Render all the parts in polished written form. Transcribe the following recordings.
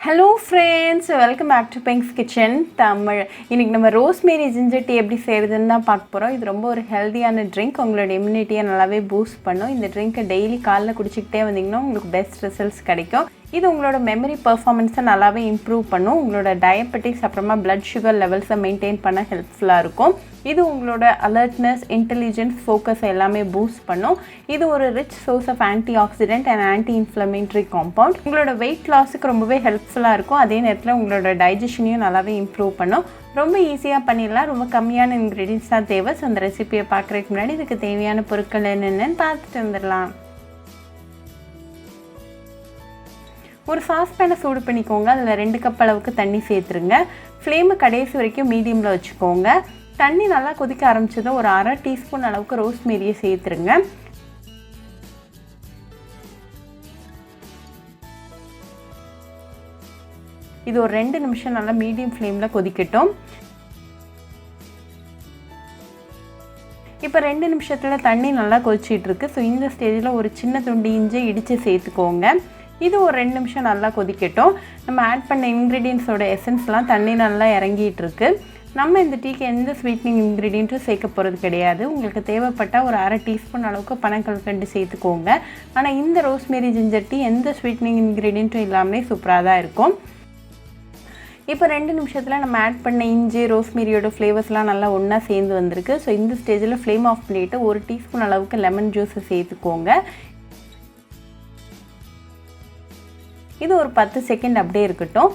Hello friends, welcome back to Pink's Kitchen Tamil. இன்னைக்கு நம்ம rosemary ginger tea எப்படி செய்யறதுன்னு தான் பார்க்க போறோம். இது ரொம்ப ஒரு ஹெல்தியான ட்ரிங்க். உங்களோட இம்யூனிட்டியை நல்லாவே பூஸ்ட் பண்ணும். இந்த ட்ரிங்கை டெய்லி காலைல குடிச்சிக்கிட்டே வந்தீங்கன்னா உங்களுக்கு பெஸ்ட் ரிசல்ட்ஸ் கிடைக்கும். இது உங்களோட மெமரி பெர்ஃபார்மன்ஸை நல்லாவே இம்ப்ரூவ் பண்ணும். உங்களோட டயபெட்டிக்ஸ் அப்புறமா பிளட் சுகர் லெவல்ஸை மெயின்டைன் பண்ண ஹெல்ப்ஃபுல்லாக இருக்கும். இது உங்களோட அலர்ட்னஸ், இன்டெலிஜென்ஸ், ஃபோக்கஸ் எல்லாமே பூஸ்ட் பண்ணும். இது ஒரு rich source of antioxidant and anti inflammatory compound. உங்களோட வெயிட் லாஸுக்கு ரொம்பவே ஹெல்ப்ஃபுல்லாக இருக்கும். அதே நேரத்தில் உங்களோட டைஜஷனையும் நல்லாவே இம்ப்ரூவ் பண்ணும். ரொம்ப ஈஸியாக பண்ணிடலாம். ரொம்ப கம்மியான இன்க்ரீடியன்ஸ் தான் தேவை. ஸோ அந்த ரெசிபியை பார்க்குறதுக்கு முன்னாடி இதுக்கு தேவையான பொருட்கள் என்னென்னு பார்த்துட்டு வந்துடலாம். ஒரு சாஸ்பேனை சூடு பண்ணிக்கோங்க. அதில் 2 கப் அளவுக்கு தண்ணி சேர்த்துருங்க. ஃப்ளேமை கடைசி வரைக்கும் மீடியமில் வச்சுக்கோங்க. தண்ணி நல்லா கொதிக்க ஆரம்பிச்சதும் ஒரு 1/2 டீஸ்பூன் அளவுக்கு ரோஸ்மேரியை சேர்த்துருங்க. இது ஒரு 2 நிமிஷம் நல்லா மீடியம் ஃப்ளேமில் கொதிக்கட்டும். இப்போ 2 நிமிஷத்தில் தண்ணி நல்லா கொதிச்சிட்ருக்கு. ஸோ இந்த ஸ்டேஜில் ஒரு சின்ன துண்டு இஞ்சி இடித்து சேர்த்துக்கோங்க. இது ஒரு 2 நிமிஷம் நல்லா கொதிக்கட்டும். நம்ம ஆட் பண்ண இன்க்ரீடியன்ஸோட எசன்ஸ்லாம் தண்ணி நல்லா இறங்கிட்டு இருக்கு. நம்ம இந்த டீக்கு எந்த ஸ்வீட்னிங் இன்க்ரீடியண்ட்டும் சேர்க்க போகிறது கிடையாது. உங்களுக்கு தேவைப்பட்டால் ஒரு 1/2 டீஸ்பூன் அளவுக்கு பனங்கல்கண்டு சேர்த்துக்கோங்க. ஆனால் இந்த ரோஸ்மேரி ஜிஞ்சர் டீ எந்த ஸ்வீட்னிங் இன்க்ரீடியண்ட்டும் இல்லாமலே சூப்பராக தான் இருக்கும். இப்போ 2 நிமிஷத்தில் நம்ம ஆட் பண்ண இஞ்சி, ரோஸ்மேரியோட ஃப்ளேவர்ஸ்லாம் நல்லா ஒன்றா சேர்ந்து வந்திருக்கு. ஸோ இந்த ஸ்டேஜில் ஃப்ளேம் ஆஃப் பண்ணிவிட்டு 1 டீஸ்பூன் அளவுக்கு லெமன் ஜூஸை சேர்த்துக்கோங்க. இது ஒரு 10 செகண்ட் அப்படியே இருக்கட்டும்.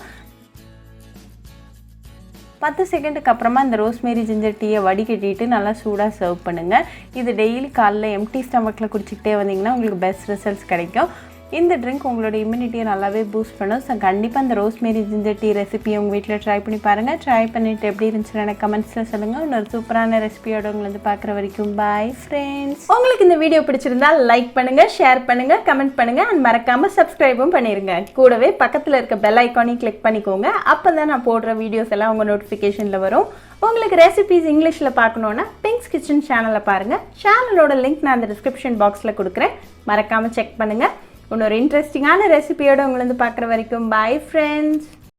10 செகண்டுக்கு அப்புறமா இந்த ரோஸ்மேரி ஜிஞ்சர் டீயை வடிகட்டிட்டு நல்லா சூடாக சர்வ் பண்ணுங்கள். இது டெய்லி காலைல எம்டி ஸ்டமக்கில் குடிச்சிக்கிட்டே வந்தீங்கன்னா உங்களுக்கு பெஸ்ட் ரிசல்ட்ஸ் கிடைக்கும். இந்த ட்ரிங்க் உங்களோட இம்யூனிட்டியை நல்லாவே பூஸ்ட் பண்ணும். ஸோ கண்டிப்பாக இந்த ரோஸ்மேரி ஜிஞ்சர் டீ ரெசிபியை உங்கள் வீட்டில் ட்ரை பண்ணி பாருங்கள். ட்ரை பண்ணிவிட்டு எப்படி இருந்துச்சுன்னு எனக்கு கமெண்ட்ஸில் சொல்லுங்கள். இன்னொரு சூப்பரான ரெசிபியோட உங்களை வந்து பார்க்குற வரைக்கும் பாய் ஃப்ரெண்ட்ஸ். உங்களுக்கு இந்த வீடியோ பிடிச்சிருந்தா லைக் பண்ணுங்கள், ஷேர் பண்ணுங்கள், கமெண்ட் பண்ணுங்கள் அண்ட் மறக்காமல் சப்ஸ்கிரைபும் பண்ணிடுங்க. கூடவே பக்கத்தில் இருக்க பெல் ஐக்கானையும் கிளிக் பண்ணிக்கோங்க. அப்போ தான் நான் போடுற வீடியோஸ் எல்லாம் உங்கள் நோட்டிஃபிகேஷனில் வரும். உங்களுக்கு ரெசிபிஸ் இங்கிலீஷில் பார்க்கணுன்னா பிங்க்ஸ் கிச்சன் சேனலை பாருங்கள். சேனலோட லிங்க் நான் அந்த டிஸ்கிரிப்ஷன் பாக்ஸில் கொடுக்குறேன். மறக்காமல் செக் பண்ணுங்கள். இன்னொரு இன்ட்ரெஸ்டிங்கான ரெசிபியோடு உங்களை வந்து பார்க்குற வரைக்கும் பாய் ஃப்ரெண்ட்ஸ்.